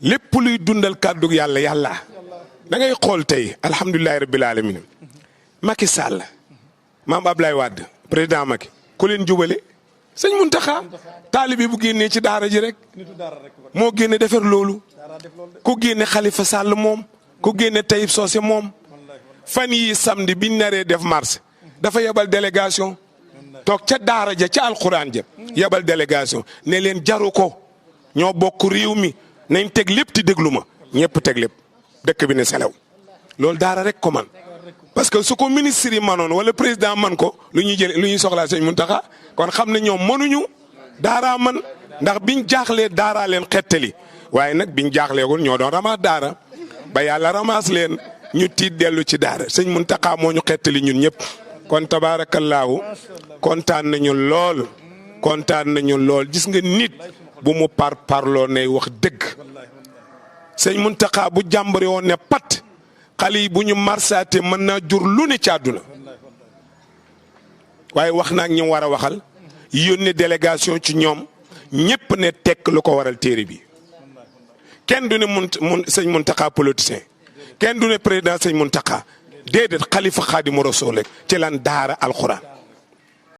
lépp luy dundal kàddu yàlla yàlla da ngay xool tey alhamdulilahi rabbil alamin Macky Sall maam Ablaye Wade président Macky ku leen jubale sëñ Muntaxa taalibi bu génnee ci daara ji rek moo génne defar loolu ku génne Khalifa Sall moom ku génne Taïb Socé moom fan yi samedi biñ naree def marche dafa yebal délégation toog ca daara ja ca alxuraan ja yebal délégation ne leen jaru ko ñoo bokk réew mi nañ teg lépp ti déglu ma ñëpp teg lépp dëkk bi ne selew loolu daara rek ko man parce que su ko ministre yi manoon wala président man ko lu ñuy soxlaa sëñ Muntaxa kon xam ne ñoom mënuñu daaraa man ndax biñ jaaxlee daaraa leen xettali waaye nag biñ jaaxleegul ñoo doon ramaas daara ba yàlla ramaas leen ñu tiit dellu ci daara sëñ Muntaxa moo ñu xettali ñun ñëpp kon tabaarakallaahu kontaan nañu lool gis nga nit bu mu parloo nay wax dëgg sëñ Muntaxa bu jàmbare woon ne pat xale yi bu ñu marsaate mën naa jur lu ne ci àdduna waaye wax naa ak ñi war a waxal yónnee délégation ci ñoom ñëpp ne tekk lu ko waral téere bi kenn du ne sëñ Muntaxa politicien kenn du ne président sëñ Muntaxa déedéet xalifa Xaadimu Rasuul ci lan daara alxuraan